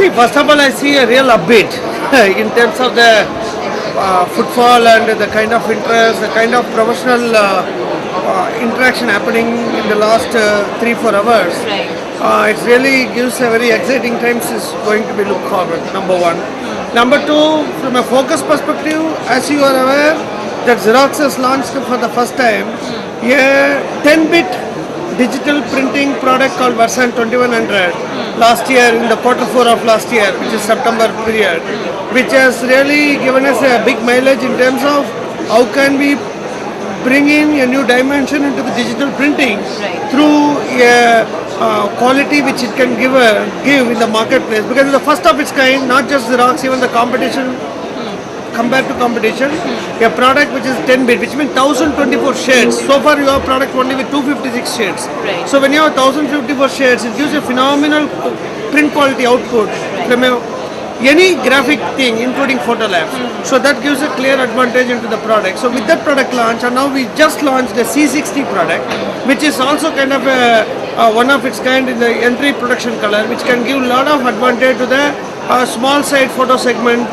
See, first of all, I see a real upbeat in terms of the footfall and the kind of interest, the kind of professional interaction happening in the last 3-4 hours. Right. It really gives a very exciting times is going to be looked forward, number one. Number two, from a focus perspective, as you are aware, that Xerox has launched for the first time a 10-bit digital printing product called version 2100 last year in the Q4 of last year, which is September period, which has really given us a big mileage in terms of how can we bring in a new dimension into the digital printing through a quality which it can give in the marketplace, because it's the first of its kind, not just Xerox, even the competition, compared to competition, a product which is 10-bit, which means 1024 shades. So far you have a product only with 256 shades. Right. So when you have 1054 shades, it gives a phenomenal print quality output from any graphic thing, including photo labs. So that gives a clear advantage into the product. So with that product launch, and now we just launched the C60 product, which is also kind of one of its kind in the entry production color, which can give a lot of advantage to the small side photo segment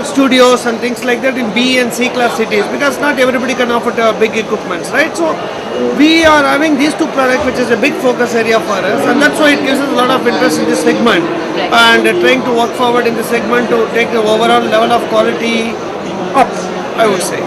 studios and things like that in B and C class cities, because not everybody can afford big equipments, right? So we are having these two products, which is a big focus area for us, and that's why it gives us a lot of interest in this segment, and trying to work forward in this segment to take the overall level of quality up, I would say.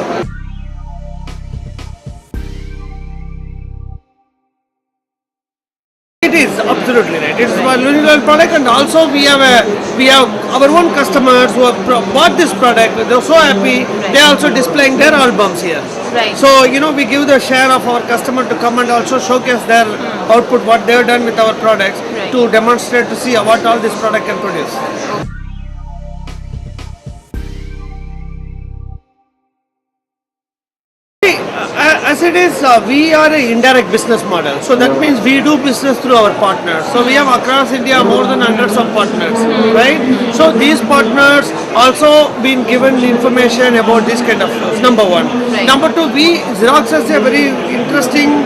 It is absolutely right. It's a universal product, and also we have our own customers who have bought this product. They're so happy. They're also displaying their albums here. Right. So we give the share of our customer to come and also showcase their output, what they've done with our products, to demonstrate to see what all this product can produce. As it is, we are an indirect business model. So that means we do business through our partners. So we have across India more than hundreds of partners, right? So these partners also been given information about this kind of flows, number one. Right. Number two, Xerox has a very interesting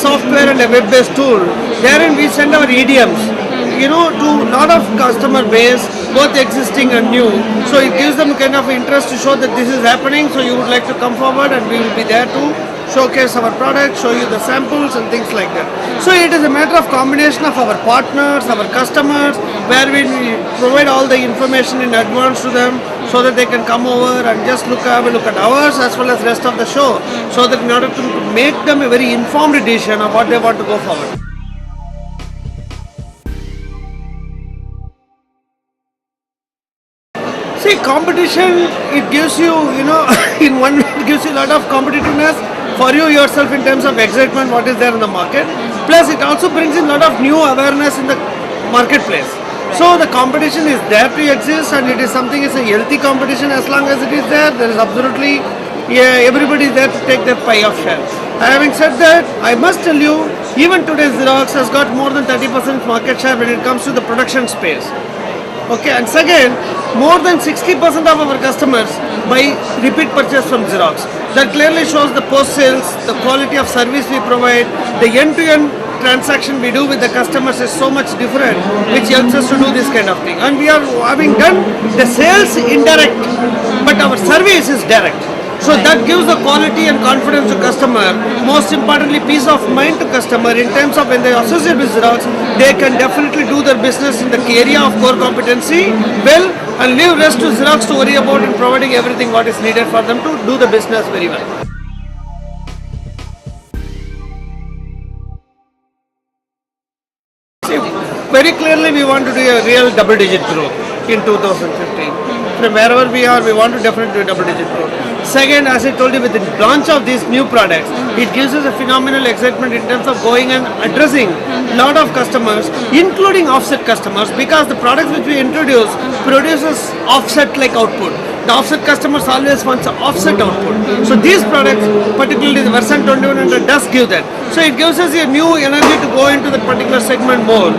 software and a web-based tool. Therein we send our EDMs, to a lot of customer base, both existing and new. So it gives them kind of interest to show that this is happening, so you would like to come forward and we will be there to showcase our product, show you the samples and things like that. So it is a matter of combination of our partners, our customers, where we provide all the information in advance to them so that they can come over and just have a look at ours as well as rest of the show, so that in order to make them a very informed decision of what they want to go forward. See, competition, it gives you, in one way it gives you a lot of competitiveness for you yourself in terms of excitement, what is there in the market. Plus it also brings in a lot of new awareness in the marketplace. So the competition is there to exist, and it is something, it's a healthy competition. As long as it is there is absolutely, everybody is there to take their pie of share. Having said that, I must tell you, even today Xerox has got more than 30% market share when it comes to the production space. Okay, and second, more than 60% of our customers buy repeat purchase from Xerox. That clearly shows the post sales, the quality of service we provide, the end-to-end transaction we do with the customers is so much different, which helps us to do this kind of thing. And we are having done the sales indirect, but our service is direct. So that gives the quality and confidence to customer. Most importantly, peace of mind to customer in terms of when they associate with Xerox, they can definitely do their business in the area of core competency well, and leave rest to Xerox to worry about in providing everything what is needed for them to do the business very well. See, very clearly we want to do a real double-digit growth in 2015. From wherever we are, we want to definitely do double-digit growth. Second, as I told you, with the launch of these new products, it gives us a phenomenal excitement in terms of going and addressing a lot of customers, including offset customers, because the products which we introduce produces offset-like output. The offset customers always want offset output. So these products, particularly the version 2100, does give that. So it gives us a new energy to go into that particular segment more.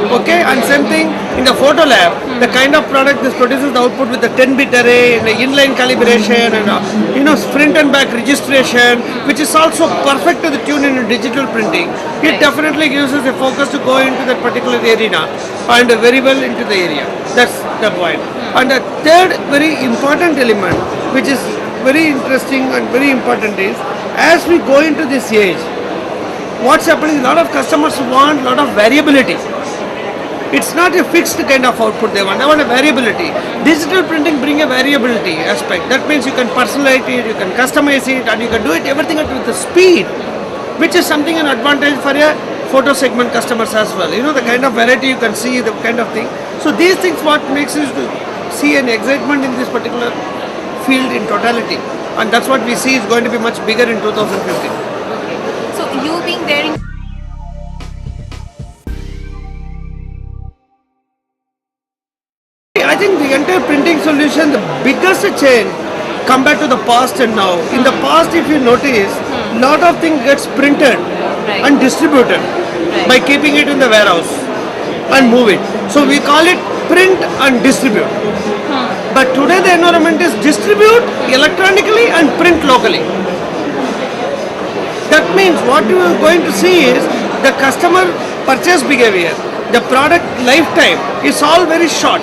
Okay, and same thing in the photo lab, the kind of product this produces the output with the 10-bit array, and the inline calibration, and front and back registration, which is also perfect to the tune in digital printing. It definitely gives us a focus to go into that particular arena and very well into the area. That's the point. And the third very important element, which is very interesting and very important, is as we go into this age, what's happening? A lot of customers want a lot of variability. It's not a fixed kind of output they want. They want a variability. Digital printing bring a variability aspect. That means you can personalize it, you can customize it, and you can do it everything with the speed, which is something an advantage for a photo segment customers as well. The kind of variety you can see, the kind of thing. So these things what makes us to see an excitement in this particular field in totality, and that's what we see is going to be much bigger in 2015. So you being there in I think the entire printing solution, the biggest change compared to the past and now. In the past, if you notice, lot of things gets printed and distributed by keeping it in the warehouse and move it. So we call it print and distribute. But today the environment is distribute electronically and print locally. That means what you are going to see is the customer purchase behavior, the product lifetime is all very short.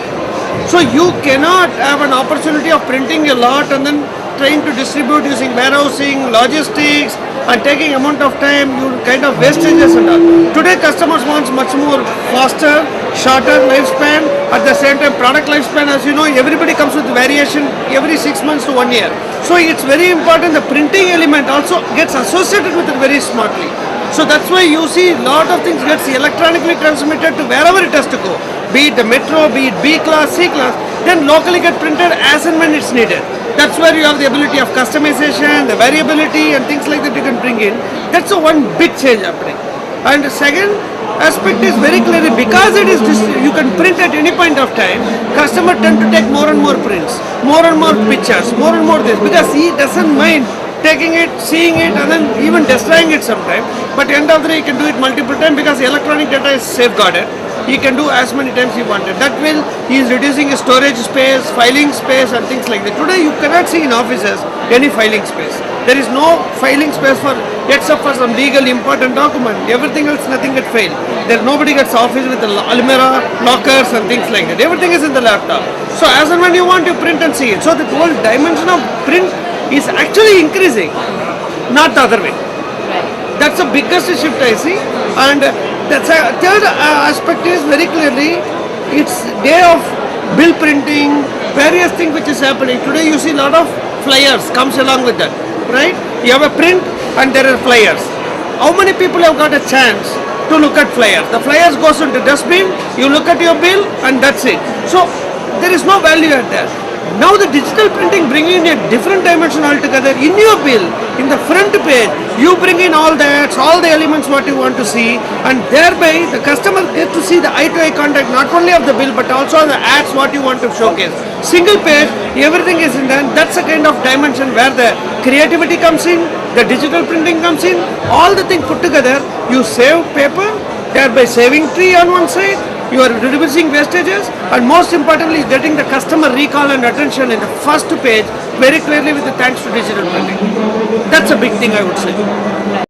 So you cannot have an opportunity of printing a lot and then trying to distribute using warehousing, logistics, and taking amount of time, you kind of wastages and all. Today customers want much more faster, shorter lifespan. At the same time, product lifespan, as you know, everybody comes with variation every 6 months to 1 year. So it's very important the printing element also gets associated with it very smartly. So that's why you see a lot of things gets electronically transmitted to wherever it has to go. Be it the metro, be it B class, C class, then locally get printed as and when it's needed. That's where you have the ability of customization, the variability and things like that you can bring in. That's the one big change happening. And the second aspect is very clearly because it is you can print at any point of time, customer tend to take more and more prints, more and more pictures, more and more this, because he doesn't mind taking it, seeing it and then even destroying it sometime. But end of the day, you can do it multiple times because electronic data is safeguarded. He can do as many times he wanted. That will, he is reducing his storage space, filing space and things like that. Today you cannot see in offices any filing space. There is no filing space for, except for some legal important document. Everything else, nothing gets filed. There nobody gets office with the almirah, lockers and things like that. Everything is in the laptop. So as and when you want, you print and see it. So the whole dimension of print is actually increasing, not the other way. That's the biggest shift I see. And that's a third aspect is very clearly it's day of bill printing, various things which is happening. Today you see a lot of flyers comes along with that, right? You have a print and there are flyers. How many people have got a chance to look at flyers? The flyers goes into dustbin, you look at your bill and that's it. So there is no value at there. Now the digital printing bringing in a different dimension altogether. In your bill, in the front page, you bring in all that, all the elements what you want to see, and thereby the customer gets to see the eye-to-eye contact not only of the bill but also the ads what you want to showcase. Single page, everything is in there. That's a kind of dimension where the creativity comes in, the digital printing comes in, all the things put together. You save paper, thereby saving tree on one side. You are reducing wastages and most importantly getting the customer recall and attention in the first page very clearly with the thanks to digital printing. That's a big thing I would say.